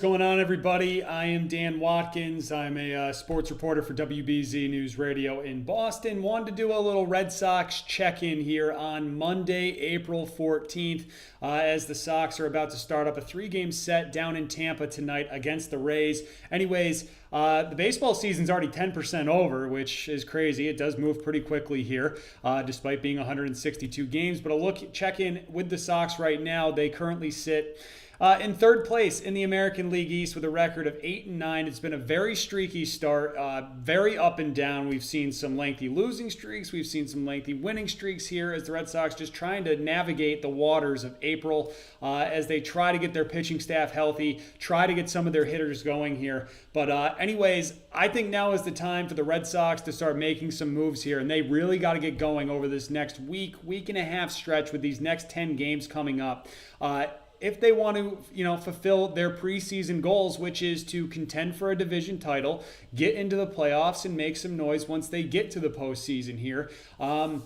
What's going on, everybody? I am Dan Watkins. I'm a sports reporter for WBZ News Radio in Boston. Wanted to do a little Red Sox check-in here on Monday, April 14th, as the Sox are about to start up a three-game set down in Tampa tonight against the Rays. Anyways, the baseball season's already 10% over, which is crazy. It does move pretty quickly here, despite being 162 games. But a check-in with the Sox right now. They currently sit in third place in the American League East with a record of 8-9. It's been a very streaky start, very up and down. We've seen some lengthy losing streaks. We've seen some lengthy winning streaks here as the Red Sox just trying to navigate the waters of April as they try to get their pitching staff healthy, try to get some of their hitters going here. But anyways, I think now is the time for the Red Sox to start making some moves here, and they really got to get going over this next week and a half stretch with these next 10 games coming up. If they want to, fulfill their preseason goals, which is to contend for a division title, get into the playoffs, and make some noise once they get to the postseason here. And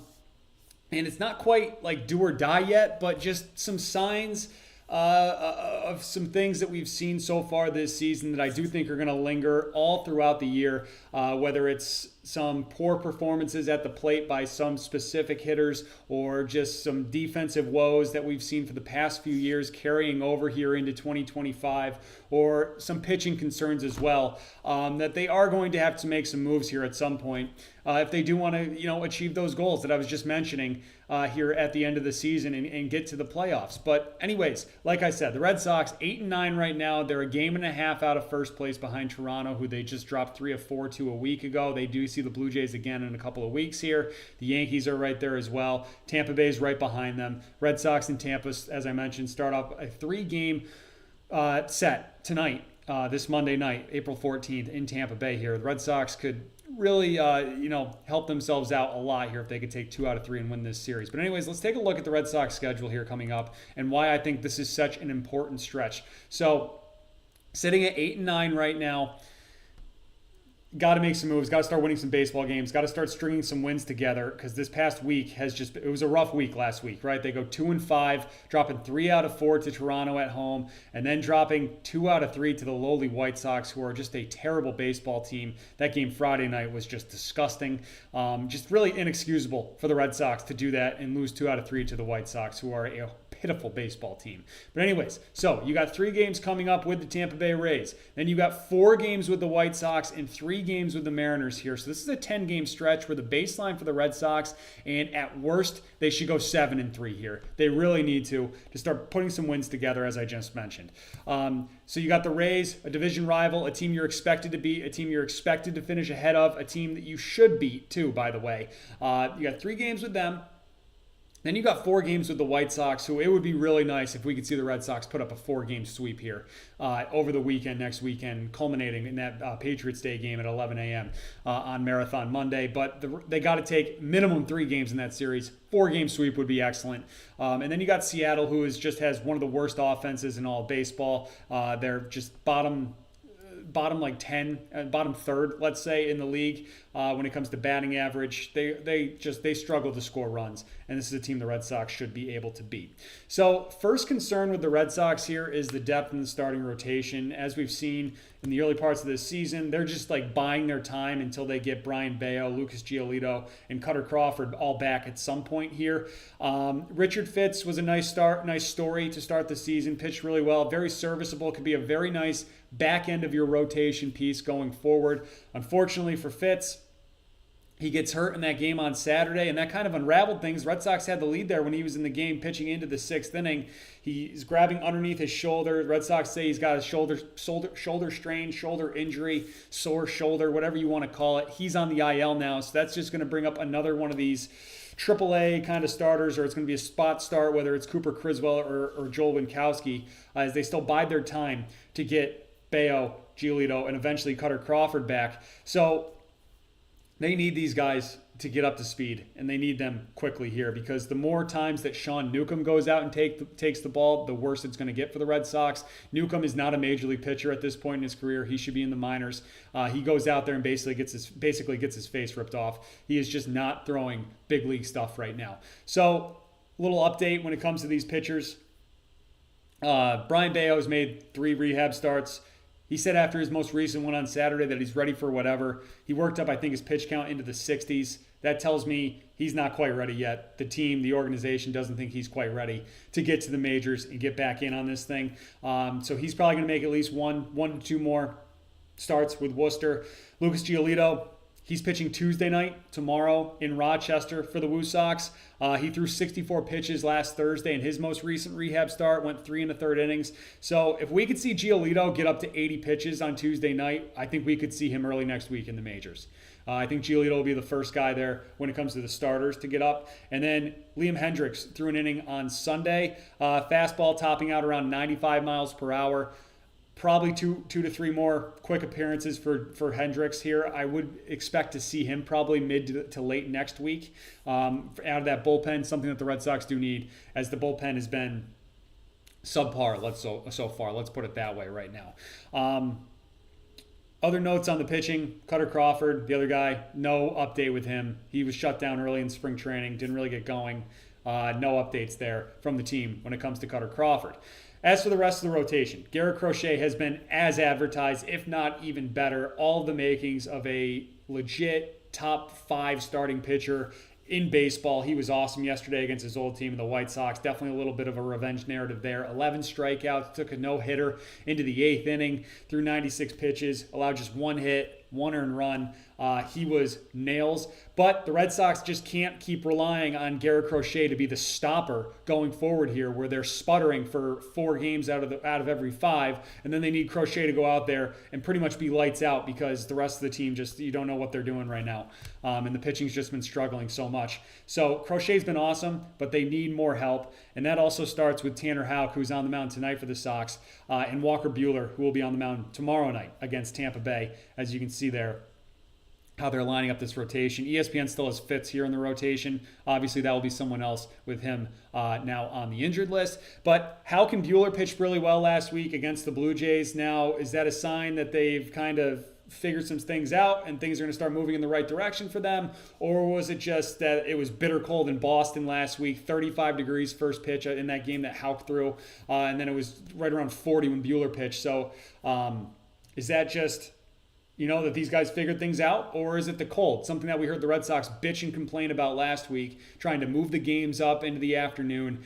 it's not quite like do or die yet, but just some signs of some things that we've seen so far this season that I do think are going to linger all throughout the year, whether it's some poor performances at the plate by some specific hitters or just some defensive woes that we've seen for the past few years carrying over here into 2025, or some pitching concerns as well, that they are going to have to make some moves here at some point if they do want to achieve those goals that I was just mentioning here at the end of the season and get to the playoffs. But anyways, like I said, the Red Sox 8-9 right now. They're a game and a half out of first place behind Toronto, who they just dropped 3 of 4 to a week ago. They do see the Blue Jays again in a couple of weeks here. The Yankees are right there as well. Tampa Bay is right behind them. Red Sox and Tampa, as I mentioned, start off a 3-game set tonight, this Monday night, April 14th in Tampa Bay here. The Red Sox could really, help themselves out a lot here if they could take 2 out of 3 and win this series. But anyways, let's take a look at the Red Sox schedule here coming up and why I think this is such an important stretch. So, sitting at 8-9 right now. Got to make some moves, got to start winning some baseball games, got to start stringing some wins together, because this past week it was a rough week last week, right? They go 2-5, dropping 3 out of 4 to Toronto at home, and then dropping 2 out of 3 to the lowly White Sox, who are just a terrible baseball team. That game Friday night was just disgusting. Just really inexcusable for the Red Sox to do that and lose 2 out of 3 to the White Sox, who are a pitiful baseball team. But anyways, so you got 3 games coming up with the Tampa Bay Rays. Then you got 4 games with the White Sox and 3 games with the Mariners here. So this is a 10-game stretch where the baseline for the Red Sox, and at worst, they should go 7-3 here. They really need to start putting some wins together, as I just mentioned. So you got the Rays, a division rival, a team you're expected to beat, a team you're expected to finish ahead of, a team that you should beat too, by the way. You got 3 games with them. Then you got 4 games with the White Sox, who it would be really nice if we could see the Red Sox put up a 4-game sweep here over the weekend, next weekend, culminating in that Patriots Day game at 11 a.m. On Marathon Monday. But they got to take minimum 3 games in that series. 4-game sweep would be excellent. And then you got Seattle, who just has one of the worst offenses in all of baseball. They're just bottom like 10, bottom third, let's say, in the league when it comes to batting average. They struggle to score runs, and this is a team the Red Sox should be able to beat. So first concern with the Red Sox here is the depth in the starting rotation. As we've seen in the early parts of this season, they're just like buying their time until they get Brian Bayo, Lucas Giolito, and Cutter Crawford all back at some point here. Richard Fitz was a nice story to start the season, pitched really well, very serviceable, could be a very nice back end of your rotation piece going forward. Unfortunately for Fitz, he gets hurt in that game on Saturday, and that kind of unraveled things. Red Sox had the lead there when he was in the game pitching into the 6th inning. He's grabbing underneath his shoulder. Red Sox say he's got a shoulder strain, shoulder injury, sore shoulder, whatever you want to call it. He's on the IL now, so that's just going to bring up another one of these AAA kind of starters, or it's going to be a spot start, whether it's Cooper Criswell or Joel Winkowski, as they still bide their time to get Bayo, Giolito, and eventually Cutter Crawford back. So they need these guys to get up to speed, and they need them quickly here, because the more times that Sean Newcomb goes out and takes the ball, the worse it's going to get for the Red Sox. Newcomb is not a major league pitcher at this point in his career. He should be in the minors. He goes out there and basically gets his face ripped off. He is just not throwing big league stuff right now. So, a little update when it comes to these pitchers. Brian Bayo's made 3 rehab starts. He said after his most recent one on Saturday that he's ready for whatever. He worked up, I think, his pitch count into the 60s. That tells me he's not quite ready yet. The team, the organization doesn't think he's quite ready to get to the majors and get back in on this thing. So he's probably going to make at least one to two more starts with Worcester. Lucas Giolito, he's pitching Tuesday night, tomorrow, in Rochester for the Woo Sox. He threw 64 pitches last Thursday in his most recent rehab start, went 3 1/3 innings. So if we could see Giolito get up to 80 pitches on Tuesday night, I think we could see him early next week in the majors. I think Giolito will be the first guy there when it comes to the starters to get up. And then Liam Hendriks threw an inning on Sunday. Fastball topping out around 95 miles per hour. Probably two to three more quick appearances for Hendriks here. I would expect to see him probably mid to late next week out of that bullpen, something that the Red Sox do need, as the bullpen has been subpar so far. Let's put it that way right now. Other notes on the pitching, Cutter Crawford, the other guy, no update with him. He was shut down early in spring training, didn't really get going. No updates there from the team when it comes to Cutter Crawford. As for the rest of the rotation, Garrett Crochet has been as advertised, if not even better. All of the makings of a legit top 5 starting pitcher in baseball. He was awesome yesterday against his old team, the White Sox. Definitely a little bit of a revenge narrative there. 11 strikeouts, took a no-hitter into the 8th inning, threw 96 pitches, allowed just 1 hit, 1 earned run. He was nails. But the Red Sox just can't keep relying on Garrett Crochet to be the stopper going forward here, where they're sputtering for 4 games out of every 5, and then they need Crochet to go out there and pretty much be lights out because the rest of the team just, you don't know what they're doing right now. And the pitching's just been struggling so much. So Crochet's been awesome, but they need more help. And that also starts with Tanner Houck, who's on the mound tonight for the Sox, and Walker Buehler, who will be on the mound tomorrow night against Tampa Bay, as you can see there, how they're lining up this rotation. ESPN still has Fitz here in the rotation. Obviously, that will be someone else with him now on the injured list. But Houck and Buehler pitched really well last week against the Blue Jays. Now, is that a sign that they've kind of figured some things out and things are going to start moving in the right direction for them? Or was it just that it was bitter cold in Boston last week, 35 degrees first pitch in that game that Houck threw, and then it was right around 40 when Buehler pitched. So is that just, that these guys figured things out, or is it the cold? Something that we heard the Red Sox bitch and complain about last week, trying to move the games up into the afternoon.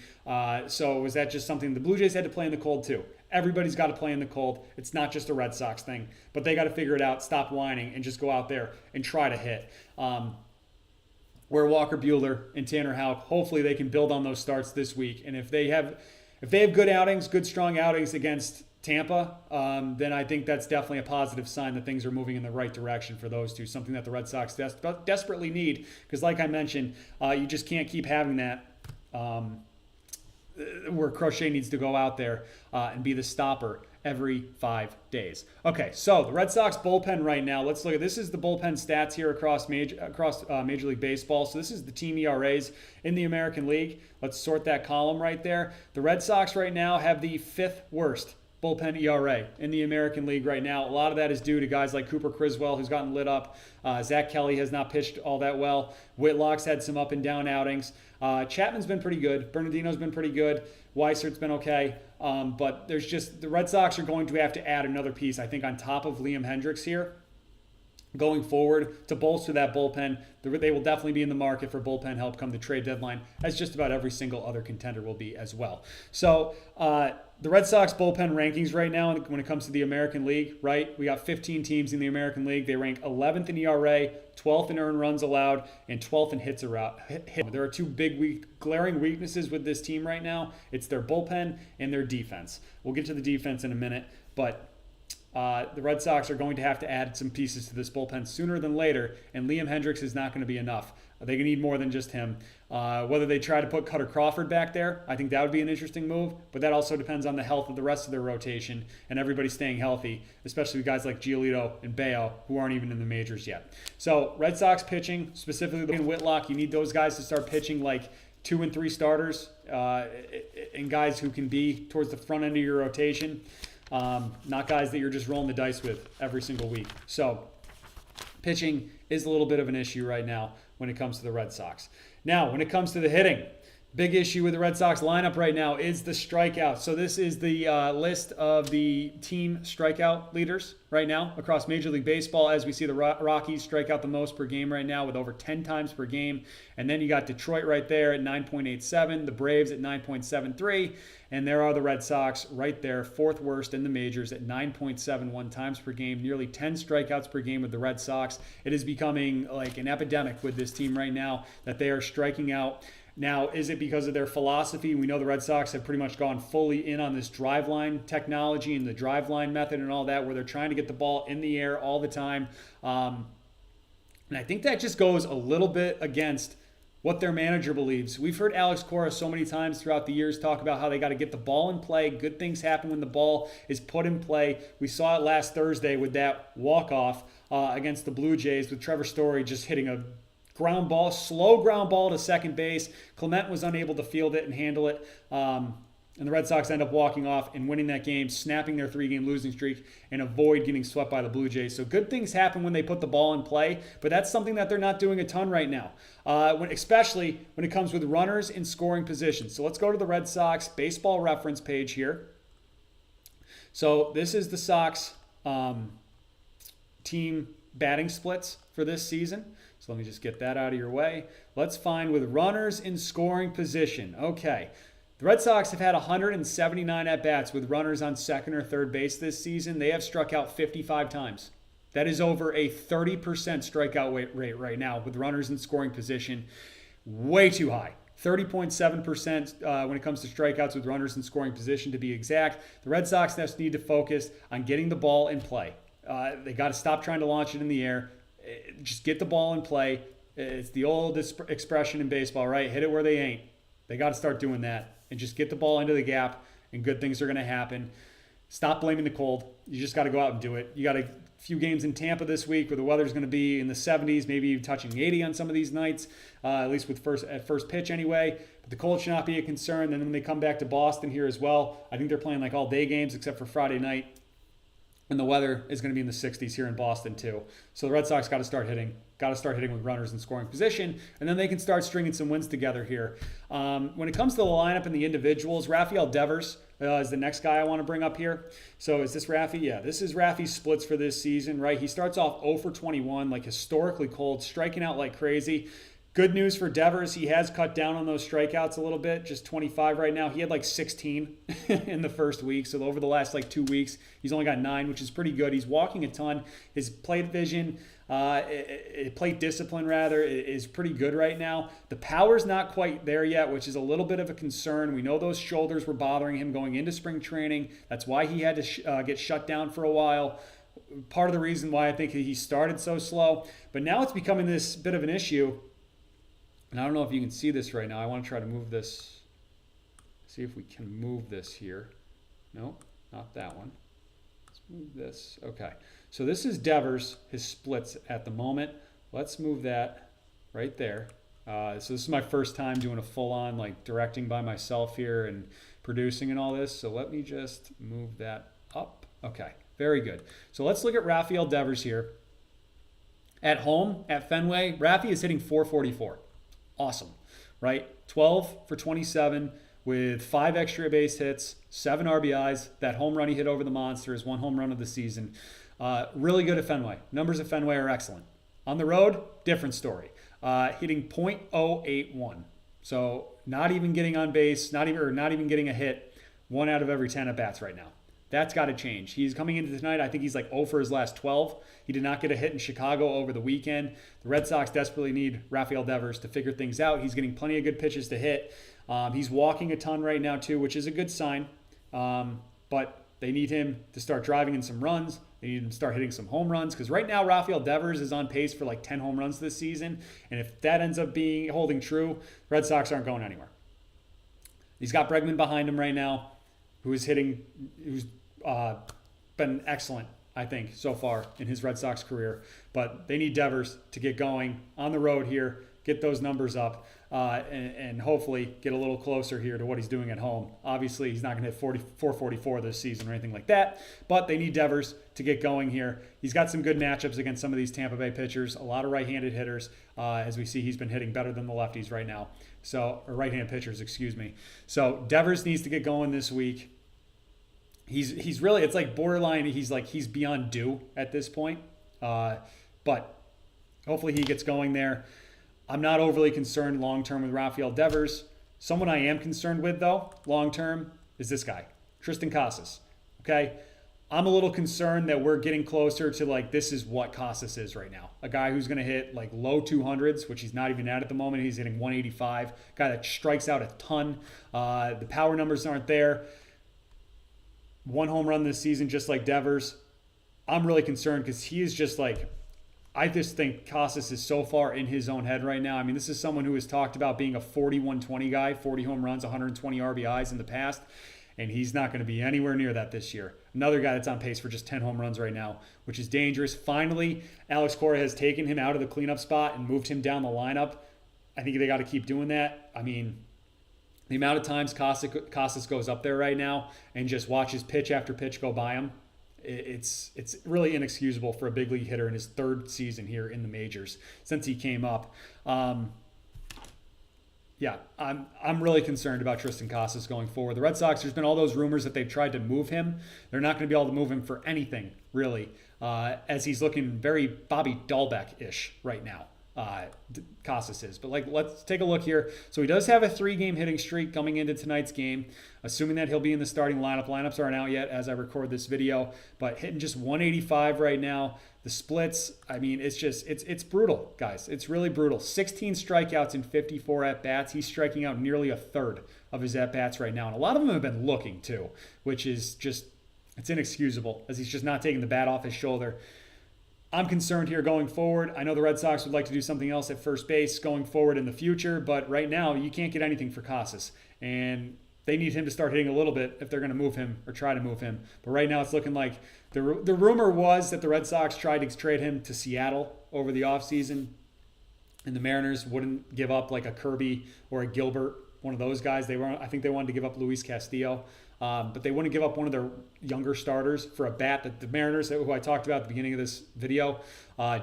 So was that just something the Blue Jays had to play in the cold too? Everybody's got to play in the cold. It's not just a Red Sox thing, but they got to figure it out, stop whining, and just go out there and try to hit. Where Walker Buehler and Tanner Houck, hopefully they can build on those starts this week. And if they have good outings, good strong outings against Tampa, then I think that's definitely a positive sign that things are moving in the right direction for those two, something that the Red Sox desperately need, because like I mentioned, you just can't keep having that where Crochet needs to go out there and be the stopper every 5 days. Okay, so the Red Sox bullpen right now, let's look at this. Is the bullpen stats here across Major League Baseball. So this is the team ERAs in the American League. Let's sort that column right there. The Red Sox right now have the 5th worst bullpen ERA in the American League right now. A lot of that is due to guys like Cooper Criswell, who's gotten lit up. Zach Kelly has not pitched all that well. Whitlock's had some up and down outings. Chapman's been pretty good. Bernardino's been pretty good. Weisert's been okay. But there's just, the Red Sox are going to have to add another piece, I think, on top of Liam Hendriks here going forward to bolster that bullpen. They will definitely be in the market for bullpen help come the trade deadline, as just about every single other contender will be as well. So the Red Sox bullpen rankings right now when it comes to the American League, right? We got 15 teams in the American League. They rank 11th in ERA, 12th in earned runs allowed, and 12th in hits allowed. There are two big glaring weaknesses with this team right now. It's their bullpen and their defense. We'll get to the defense in a minute, but the Red Sox are going to have to add some pieces to this bullpen sooner than later, and Liam Hendriks is not going to be enough. They need more than just him. Whether they try to put Cutter Crawford back there, I think that would be an interesting move, but that also depends on the health of the rest of their rotation and everybody staying healthy, especially guys like Giolito and Bayo, who aren't even in the majors yet. So Red Sox pitching, specifically in Whitlock, you need those guys to start pitching like 2 and 3 starters and guys who can be towards the front end of your rotation. Not guys that you're just rolling the dice with every single week. So pitching is a little bit of an issue right now when it comes to the Red Sox. Now, when it comes to the hitting, Big issue with the Red Sox lineup right now is the strikeout. So this is the list of the team strikeout leaders right now across Major League Baseball. As we see, the Rockies strike out the most per game right now with over 10 times per game. And then you got Detroit right there at 9.87, the Braves at 9.73, and there are the Red Sox right there, fourth worst in the majors at 9.71 times per game, nearly 10 strikeouts per game with the Red Sox. It is becoming like an epidemic with this team right now that they are striking out. Now, is it because of their philosophy? We know the Red Sox have pretty much gone fully in on this driveline technology and the driveline method and all that, where they're trying to get the ball in the air all the time. And I think that just goes a little bit against what their manager believes. We've heard Alex Cora so many times throughout the years talk about how they got to get the ball in play. Good things happen when the ball is put in play. We saw it last Thursday with that walk-off against the Blue Jays with Trevor Story just hitting a ground ball, slow ground ball to second base. Clement was unable to field it and handle it. And the Red Sox end up walking off and winning that game, snapping their 3-game losing streak, and avoid getting swept by the Blue Jays. So good things happen when they put the ball in play, but that's something that they're not doing a ton right now, especially when it comes with runners in scoring position. So let's go to the Red Sox baseball reference page here. So this is the Sox team batting splits for this season. So let me just get that out of your way. Let's find with runners in scoring position. Okay. The Red Sox have had 179 at-bats with runners on second or third base this season. They have struck out 55 times. That is over a 30% strikeout rate right now with runners in scoring position. Way too high. 30.7% when it comes to strikeouts with runners in scoring position, to be exact. The Red Sox just need to focus on getting the ball in play. They got to stop trying to launch it in the air. Just get the ball in play. It's the old expression in baseball, right? Hit it where they ain't. They got to start doing that and just get the ball into the gap, and good things are going to happen. Stop blaming the cold. You just got to go out and do it. You got a few games in Tampa this week where the weather's going to be in the 70s, maybe even touching 80 on some of these nights, at least with first pitch anyway. But the cold should not be a concern. Then when they come back to Boston here as well, I think they're playing like all day games except for Friday night. And the weather is going to be in the 60s here in Boston too. So the Red Sox got to start hitting with runners in scoring position, and then they can start stringing some wins together here. When it comes to the lineup and the individuals, Rafael Devers is the next guy I want to bring up here. So is this Rafi? Yeah, this is Rafi's splits for this season, right? He starts off 0 for 21, like historically cold, striking out like crazy. Good news for Devers, he has cut down on those strikeouts a little bit, just 25 right now. He had like 16 in the first week, so over the last like 2 weeks, he's only got 9, which is pretty good. He's walking a ton. His plate vision, plate discipline rather, is pretty good right now. The power's not quite there yet, which is a little bit of a concern. We know those shoulders were bothering him going into spring training. That's why he had to get shut down for a while. Part of the reason why I think he started so slow. But now it's becoming this bit of an issue. And I don't know if you can see this right now. I want to try to move this. See if we can move this here. Nope, not that one. Let's move this. Okay. So this is Devers, his splits at the moment. Let's move that right there. So this is my first time doing a full-on like directing by myself here and producing and all this. So let me just move that up. Okay, very good. So let's look at Rafael Devers here. At home, at Fenway, Rafi is hitting .444. Awesome, right? 12 for 27 with 5 extra base hits, 7 RBIs. That home run he hit over the Monster is 1 home run of the season. Really good at Fenway. Numbers at Fenway are excellent. On the road, different story. Hitting .081. So not even getting on base, not even getting a hit 1 out of every 10 at-bats right now. That's got to change. He's coming into tonight, I think he's like 0 for his last 12. He did not get a hit in Chicago over the weekend. The Red Sox desperately need Rafael Devers to figure things out. He's getting plenty of good pitches to hit. He's walking a ton right now too, which is a good sign. But they need him to start driving in some runs. They need him to start hitting some home runs, because right now Rafael Devers is on pace for like 10 home runs this season. And if that ends up holding true, Red Sox aren't going anywhere. He's got Bregman behind him right now, who's been excellent, I think, so far in his Red Sox career. But they need Devers to get going on the road here, get those numbers up, and hopefully get a little closer here to what he's doing at home. Obviously, he's not going to hit 444 this season or anything like that, but they need Devers to get going here. He's got some good matchups against some of these Tampa Bay pitchers, a lot of right-handed hitters. As we see, he's been hitting better than the lefties right now. So, or right-handed pitchers, excuse me. So Devers needs to get going this week. He's really, it's like borderline. He's beyond due at this point. But hopefully he gets going there. I'm not overly concerned long-term with Rafael Devers. Someone I am concerned with, though, long-term, is this guy, Triston Casas. Okay? I'm a little concerned that we're getting closer to, like, this is what Casas is right now. A guy who's going to hit, like, low 200s, which he's not even at the moment. He's hitting 185. Guy that strikes out a ton. The power numbers aren't there. 1 home run this season, just like Devers. I'm really concerned because he is just, like, I just think Casas is so far in his own head right now. I mean, this is someone who has talked about being a 41-20 guy, 40 home runs, 120 RBIs in the past, and he's not going to be anywhere near that this year. Another guy that's on pace for just 10 home runs right now, which is dangerous. Finally, Alex Cora has taken him out of the cleanup spot and moved him down the lineup. I think they got to keep doing that. I mean, the amount of times Casas goes up there right now and just watches pitch after pitch go by him, it's really inexcusable for a big league hitter in his 3rd season here in the majors since he came up. I'm really concerned about Triston Casas going forward. The Red Sox, there's been all those rumors that they've tried to move him. They're not going to be able to move him for anything, really, as he's looking very Bobby Dahlbeck-ish right now. Casas is. But let's take a look here. So he does have a 3-game hitting streak coming into tonight's game, assuming that he'll be in the starting lineup. Lineups aren't out yet as I record this video, but hitting just 185 right now. The splits, I mean, it's brutal, guys. It's really brutal. 16 strikeouts in 54 at-bats. He's striking out nearly a third of his at-bats right now. And a lot of them have been looking, too, which is just, it's inexcusable as he's just not taking the bat off his shoulder. I'm concerned here going forward. I know the Red Sox would like to do something else at first base going forward in the future, but right now you can't get anything for Casas. And they need him to start hitting a little bit if they're going to move him or try to move him. But right now it's looking like the rumor was that the Red Sox tried to trade him to Seattle over the offseason, and the Mariners wouldn't give up like a Kirby or a Gilbert, one of those guys. I think they wanted to give up Luis Castillo. But they wouldn't give up one of their younger starters for a bat that the Mariners, who I talked about at the beginning of this video,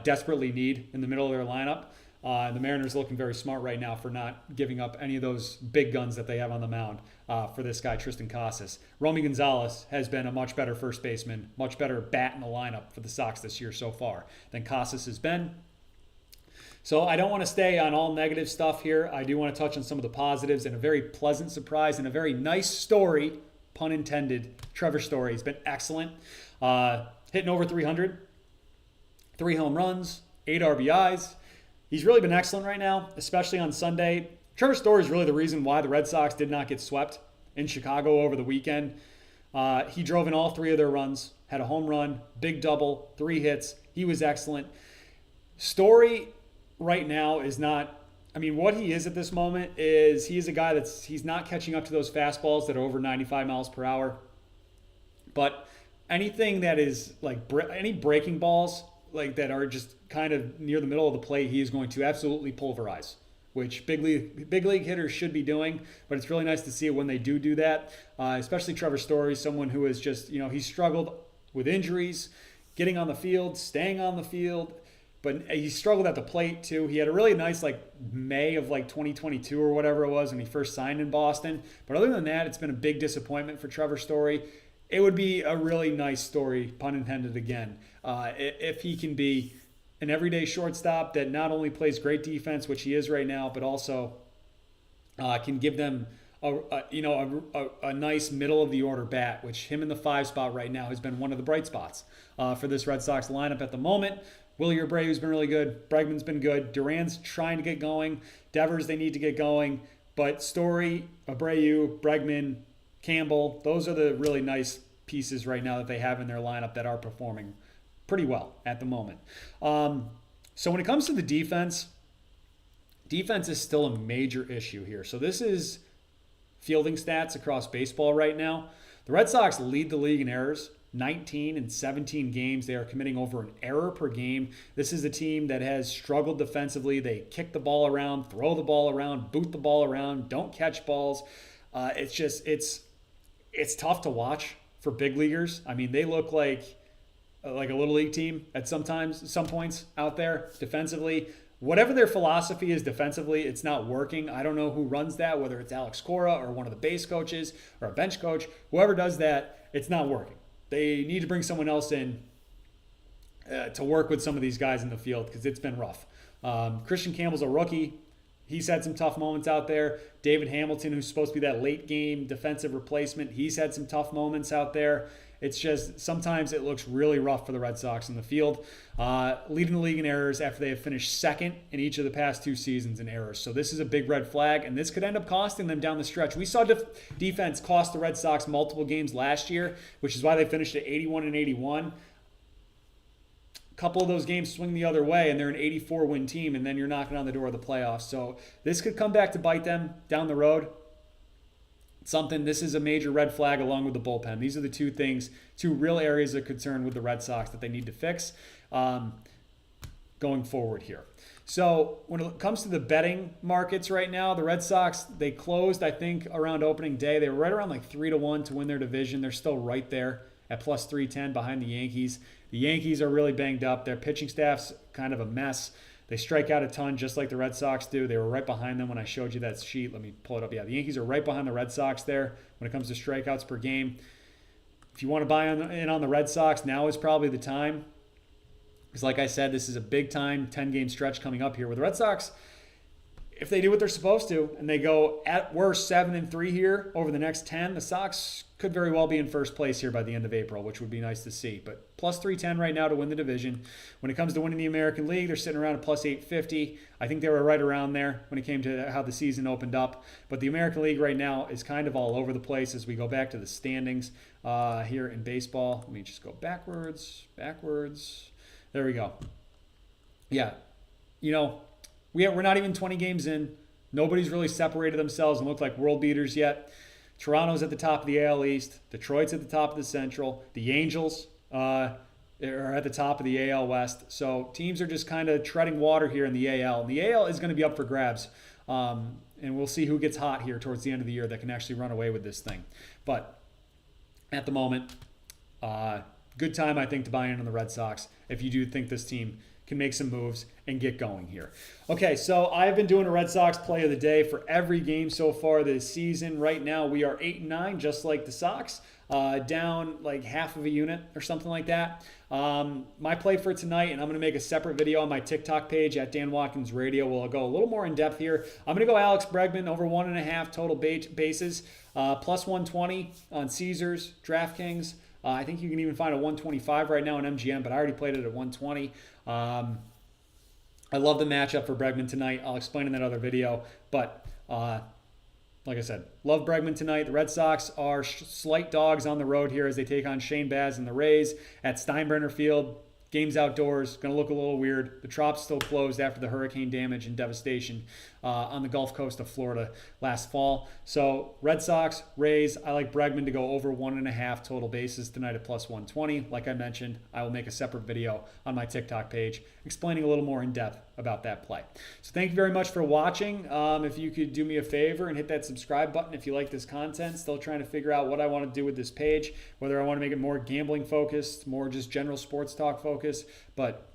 desperately need in the middle of their lineup. The Mariners looking very smart right now for not giving up any of those big guns that they have on the mound for this guy, Triston Casas. Romy Gonzalez has been a much better first baseman, much better bat in the lineup for the Sox this year so far than Casas has been. So I don't want to stay on all negative stuff here. I do want to touch on some of the positives and a very pleasant surprise and a very nice story, pun intended. Trevor Story has been excellent. Hitting over 300, 3 home runs, 8 RBIs. He's really been excellent right now, especially on Sunday. Trevor Story is really the reason why the Red Sox did not get swept in Chicago over the weekend. He drove in all 3 of their runs, had a home run, big double, 3 hits. He was excellent. Story right now is not, I mean, what he is at this moment is he is a guy he's not catching up to those fastballs that are over 95 miles per hour. But anything that is like any breaking balls like that are just kind of near the middle of the plate, he is going to absolutely pulverize, which big league hitters should be doing. But it's really nice to see it when they do that, especially Trevor Story, someone who is just, he's struggled with injuries, getting on the field, staying on the field. But he struggled at the plate, too. He had a really nice, May of, 2022 or whatever it was when he first signed in Boston. But other than that, it's been a big disappointment for Trevor Story. It would be a really nice story, pun intended again, if he can be an everyday shortstop that not only plays great defense, which he is right now, but also can give them a nice middle-of-the-order bat, which him in the 5 spot right now has been one of the bright spots for this Red Sox lineup at the moment. Willie Abreu's been really good. Bregman's been good. Duran's trying to get going. Devers, they need to get going. But Story, Abreu, Bregman, Campbell, those are the really nice pieces right now that they have in their lineup that are performing pretty well at the moment. So when it comes to the defense is still a major issue here. So this is fielding stats across baseball right now. The Red Sox lead the league in errors. 19 and 17 games, they are committing over an error per game. This is a team that has struggled defensively. They kick the ball around, throw the ball around, boot the ball around, don't catch balls. It's tough to watch for big leaguers. I mean, they look like a little league team at some points out there defensively. whatever their philosophy is defensively, it's not working. I don't know who runs that, whether it's Alex Cora or one of the base coaches or a bench coach. Whoever does that, it's not working. They need to bring someone else in to work with some of these guys in the field because it's been rough. Christian Campbell's a rookie. He's had some tough moments out there. David Hamilton, who's supposed to be that late game defensive replacement, he's had some tough moments out there. It's just sometimes it looks really rough for the Red Sox in the field. Leading the league in errors after they have finished second in each of the past 2 seasons in errors. So this is a big red flag, and this could end up costing them down the stretch. We saw defense cost the Red Sox multiple games last year, which is why they finished at 81 and 81. A couple of those games swing the other way, and they're an 84-win team, and then you're knocking on the door of the playoffs. So this could come back to bite them down the road. This is a major red flag along with the bullpen. These are the 2 things, 2 real areas of concern with the Red Sox that they need to fix going forward here. So when it comes to the betting markets right now, the Red Sox, they closed, I think, around opening day. They were right around like 3-1 to win their division. They're still right there at plus 310 behind the Yankees. The Yankees are really banged up. Their pitching staff's kind of a mess. They strike out a ton just like the Red Sox do. They were right behind them when I showed you that sheet. Let me pull it up. Yeah, the Yankees are right behind the Red Sox there when it comes to strikeouts per game. If you want to buy in on the Red Sox, now is probably the time. Because like I said, this is a big-time 10-game stretch coming up here with the Red Sox. If they do what they're supposed to and they go at worst 7-3 here over the next 10, the Sox could very well be in first place here by the end of April, which would be nice to see. But plus 310 right now to win the division. When it comes to winning the American League, they're sitting around at plus 850. I think they were right around there when it came to how the season opened up. But the American League right now is kind of all over the place as we go back to the standings here in baseball. Let me just go backwards. There we go. Yeah, we're not even 20 games in. Nobody's really separated themselves and looked like world beaters yet. Toronto's at the top of the AL East. Detroit's at the top of the Central. The Angels are at the top of the AL West. So teams are just kind of treading water here in the AL. And the AL is going to be up for grabs. And we'll see who gets hot here towards the end of the year that can actually run away with this thing. But at the moment, good time, I think, to buy in on the Red Sox if you do think this team can make some moves and get going here. Okay, so I've been doing a Red Sox play of the day for every game so far this season. Right now, we are 8-9, just like the Sox, down like half of a unit or something like that. My play for tonight, and I'm going to make a separate video on my TikTok page at Dan Watkins Radio. We'll go a little more in depth here. I'm going to go Alex Bregman over 1.5 total bases, plus 120 on Caesars, DraftKings. I think you can even find a 125 right now on MGM, but I already played it at 120. I love the matchup for Bregman tonight. I'll explain in that other video. But like I said, love Bregman tonight. The Red Sox are slight dogs on the road here as they take on Shane Baz and the Rays at Steinbrenner Field. Game's outdoors, going to look a little weird. The Trop's still closed after the hurricane damage and devastation on the Gulf Coast of Florida last fall. So Red Sox, Rays, I like Bregman to go over 1.5 total bases tonight at plus 120. Like I mentioned, I will make a separate video on my TikTok page explaining a little more in depth about that play. So thank you very much for watching. If you could do me a favor and hit that subscribe button if you like this content. Still trying to figure out what I want to do with this page, whether I want to make it more gambling focused, more just general sports talk focused. But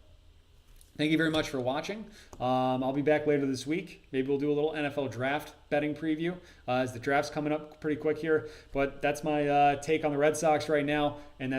thank you very much for watching. I'll be back later this week. Maybe we'll do a little NFL draft betting preview as the draft's coming up pretty quick here. But that's my take on the Red Sox right now, and that